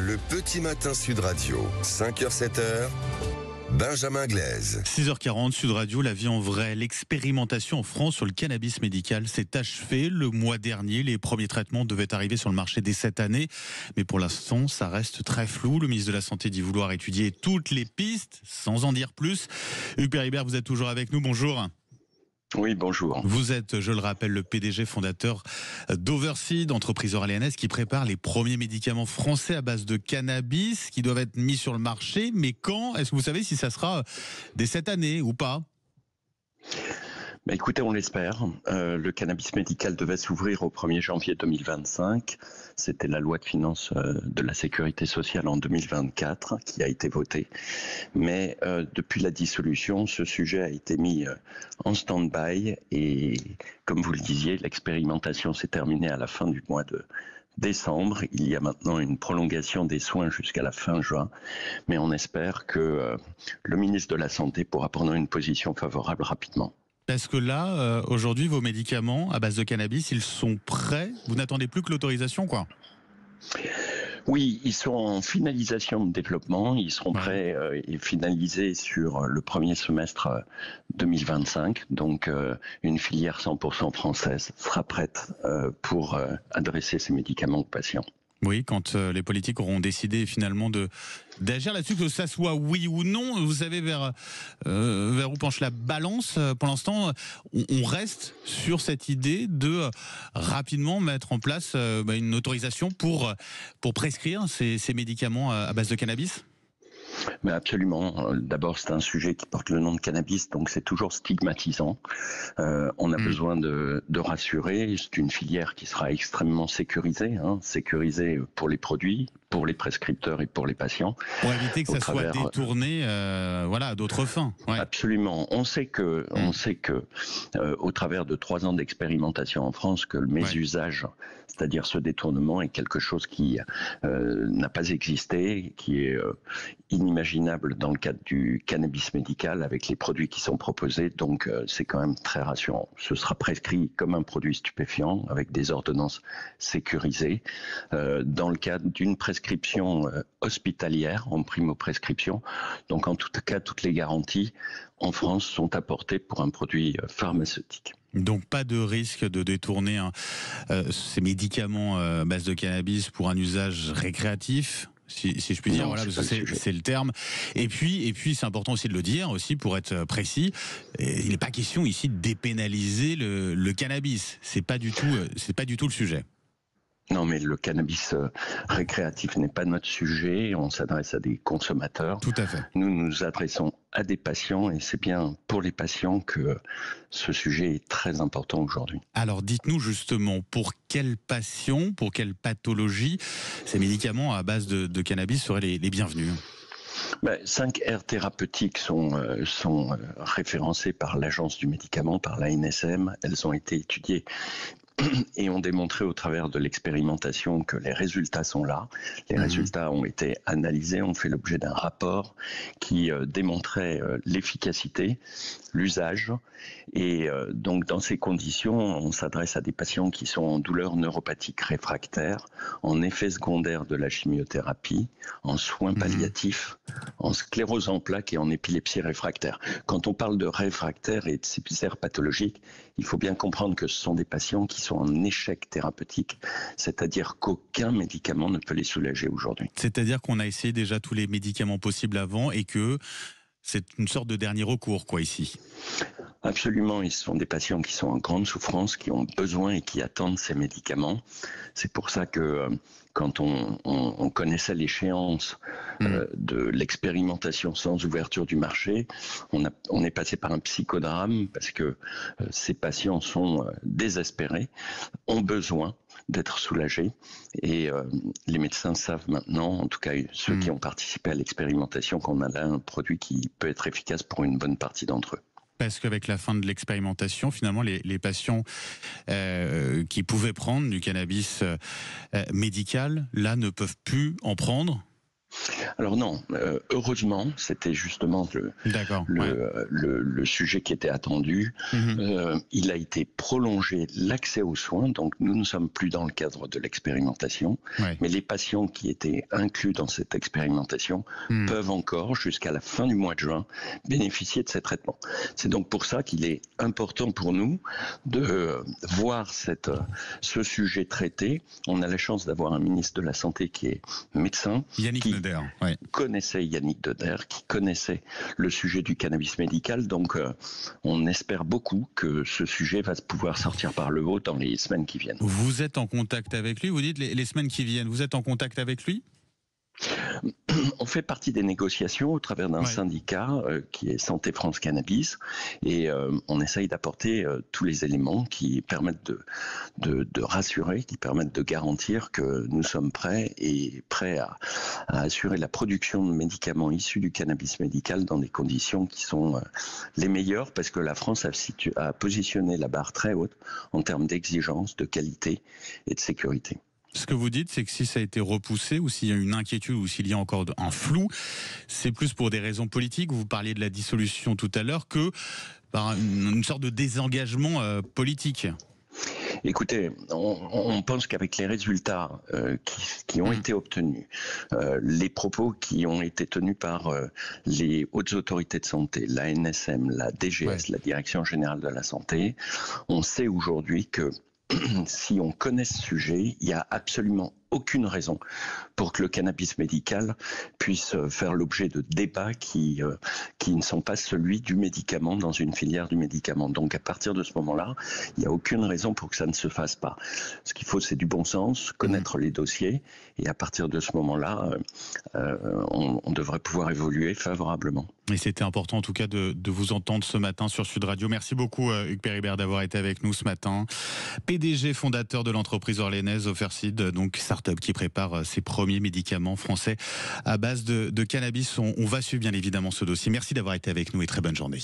Le petit matin Sud Radio, 5h-7h, Benjamin Glaise. 6h40, Sud Radio, la vie en vrai. L'expérimentation en France sur le cannabis médical s'est achevée le mois dernier. Les premiers traitements devaient arriver sur le marché dès cette année. Mais pour l'instant, ça reste très flou. Le ministre de la Santé dit vouloir étudier toutes les pistes, sans en dire plus. Hugues Peribert, vous êtes toujours avec nous. Bonjour. Oui, bonjour. Vous êtes, je le rappelle, le PDG fondateur d'Overseed, entreprise orléanaise qui prépare les premiers médicaments français à base de cannabis qui doivent être mis sur le marché. Mais quand? Est-ce que vous savez si ça sera dès cette année ou pas? Écoutez, on l'espère. Le cannabis médical devait s'ouvrir au 1er janvier 2025. C'était la loi de finances de la sécurité sociale en 2024 qui a été votée. Mais depuis la dissolution, ce sujet a été mis en stand-by et, comme vous le disiez, l'expérimentation s'est terminée à la fin du mois de décembre. Il y a maintenant une prolongation des soins jusqu'à la fin juin. Mais on espère que le ministre de la Santé pourra prendre une position favorable rapidement. Parce que là, aujourd'hui, vos médicaments à base de cannabis, ils sont prêts. Vous n'attendez plus que l'autorisation, quoi. Oui, ils sont en finalisation de développement. Ils seront prêts et finalisés sur le premier semestre 2025. Donc, une filière 100% française sera prête pour adresser ces médicaments aux patients. Oui, quand les politiques auront décidé finalement d'agir là-dessus, que ça soit oui ou non, vous savez vers où penche la balance. Pour l'instant, on reste sur cette idée de rapidement mettre en place une autorisation pour prescrire ces médicaments à base de cannabis. Mais absolument. D'abord, c'est un sujet qui porte le nom de cannabis, donc c'est toujours stigmatisant. On a besoin de rassurer. C'est une filière qui sera extrêmement sécurisée, sécurisée pour les produits, pour les prescripteurs et pour les patients. Pour éviter que ça soit détourné, à d'autres fins. Ouais. Absolument. On sait que, au travers de 3 ans d'expérimentation en France, que le mésusage, c'est-à-dire ce détournement, est quelque chose qui n'a pas existé, qui est inimaginable dans le cadre du cannabis médical avec les produits qui sont proposés. Donc, c'est quand même très rassurant. Ce sera prescrit comme un produit stupéfiant avec des ordonnances sécurisées dans le cadre d'une prescription hospitalière en primo-prescription. Donc, en tout cas, toutes les garanties en France sont apportées pour un produit pharmaceutique. Donc pas de risque de détourner ces médicaments à base de cannabis pour un usage récréatif, si je puis dire, parce que c'est le terme. Et puis c'est important aussi de le dire, aussi pour être précis, il n'est pas question ici de dépénaliser le cannabis. C'est pas du tout le sujet. Non, mais le cannabis récréatif n'est pas notre sujet. On s'adresse à des consommateurs. Tout à fait. Nous nous adressons à des patients et c'est bien pour les patients que ce sujet est très important aujourd'hui. Alors, dites-nous justement, pour quels patients, pour quelle pathologie, ces médicaments à base de cannabis seraient les bienvenus? 5 aires thérapeutiques sont référencées par l'Agence du médicament, par l'ANSM. Elles ont été étudiées et ont démontré au travers de l'expérimentation que les résultats sont là. Les résultats ont été analysés, ont fait l'objet d'un rapport qui démontrait l'efficacité, l'usage. Et donc dans ces conditions, on s'adresse à des patients qui sont en douleurs neuropathiques réfractaires, en effets secondaires de la chimiothérapie, en soins palliatifs, en sclérose en plaques et en épilepsie réfractaire. Quand on parle de réfractaires et de ces aires pathologiques, il faut bien comprendre que ce sont des patients qui sont en échec thérapeutique, c'est-à-dire qu'aucun médicament ne peut les soulager aujourd'hui. C'est-à-dire qu'on a essayé déjà tous les médicaments possibles avant et que c'est une sorte de dernier recours, ici. Absolument, ils sont des patients qui sont en grande souffrance, qui ont besoin et qui attendent ces médicaments. C'est pour ça que quand on connaissait l'échéance de l'expérimentation sans ouverture du marché, on est passé par un psychodrame parce que ces patients sont désespérés, ont besoin d'être soulagés et les médecins savent maintenant, en tout cas ceux qui ont participé à l'expérimentation, qu'on a là un produit qui peut être efficace pour une bonne partie d'entre eux. Parce qu'avec la fin de l'expérimentation, finalement, les patients qui pouvaient prendre du cannabis médical, là, ne peuvent plus en prendre. Alors non, heureusement, c'était justement le sujet qui était attendu. Il a été prolongé, l'accès aux soins, donc nous ne sommes plus dans le cadre de l'expérimentation, mais les patients qui étaient inclus dans cette expérimentation peuvent encore, jusqu'à la fin du mois de juin, bénéficier de ces traitements. C'est donc pour ça qu'il est important pour nous de voir ce sujet traité. On a la chance d'avoir un ministre de la Santé qui est médecin, Yannick Neuder, connaissait Yannick Neuder, qui connaissait le sujet du cannabis médical. Donc, on espère beaucoup que ce sujet va pouvoir sortir par le haut dans les semaines qui viennent. Vous êtes en contact avec lui, vous dites les semaines qui viennent, vous êtes en contact avec lui ? On fait partie des négociations au travers d'un syndicat qui est Santé France Cannabis, et on essaye d'apporter tous les éléments qui permettent de rassurer, qui permettent de garantir que nous sommes prêts à assurer la production de médicaments issus du cannabis médical dans des conditions qui sont les meilleures, parce que la France a positionné la barre très haute en termes d'exigence, de qualité et de sécurité. Ce que vous dites, c'est que si ça a été repoussé, ou s'il y a une inquiétude, ou s'il y a encore un flou, c'est plus pour des raisons politiques. Vous parliez de la dissolution tout à l'heure, que par une sorte de désengagement politique. Écoutez, on pense qu'avec les résultats qui ont été obtenus, les propos qui ont été tenus par les hautes autorités de santé, l'ANSM, la DGS, la Direction Générale de la Santé, on sait aujourd'hui que si on connaît ce sujet, il n'y a absolument aucune raison pour que le cannabis médical puisse faire l'objet de débats qui ne sont pas celui du médicament dans une filière du médicament. Donc à partir de ce moment-là, il n'y a aucune raison pour que ça ne se fasse pas. Ce qu'il faut, c'est du bon sens, connaître les dossiers, et à partir de ce moment-là, on devrait pouvoir évoluer favorablement. Et c'était important en tout cas de vous entendre ce matin sur Sud Radio. Merci beaucoup Hugues Peribert d'avoir été avec nous ce matin. PDG fondateur de l'entreprise orléanaise Offerseed, donc start-up qui prépare ses premiers médicaments français à base de cannabis. On va suivre bien évidemment ce dossier. Merci d'avoir été avec nous et très bonne journée.